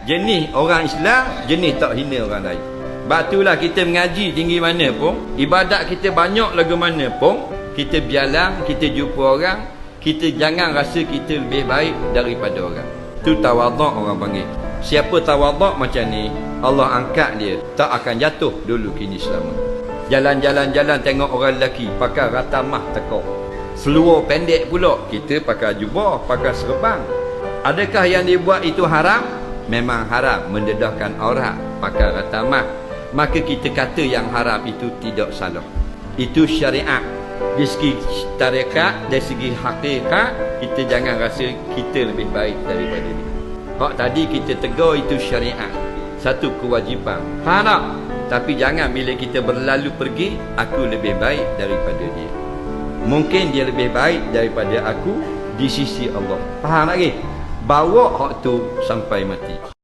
jenis orang Islam, jenis tak hina orang lain. Sebab itulah kita mengaji tinggi mana pun, ibadat kita banyak lagu mana pun, kita berjalan, kita jumpa orang, kita jangan rasa kita lebih baik daripada orang. Itu tawaduk orang panggil. Siapa tawaduk macam ni, Allah angkat dia, tak akan jatuh dulu kini selama. Jalan-jalan tengok orang lelaki pakai ratamah tekok, seluar pendek pula, kita pakai jubah, pakai serban. Adakah yang dibuat itu haram? Memang haram, mendedahkan aurat, pakai ratamah. Maka kita kata yang haram itu tidak salah. Itu syariat. Dari segi tarekat, dari segi hakikat, kita jangan rasa kita lebih baik daripada dia. Hak tadi kita tegur itu syariat, satu kewajipan. Haram, tapi jangan bila kita berlalu pergi, aku lebih baik daripada dia. Mungkin dia lebih baik daripada aku di sisi Allah. Faham lagi? Bawa hak tu sampai mati.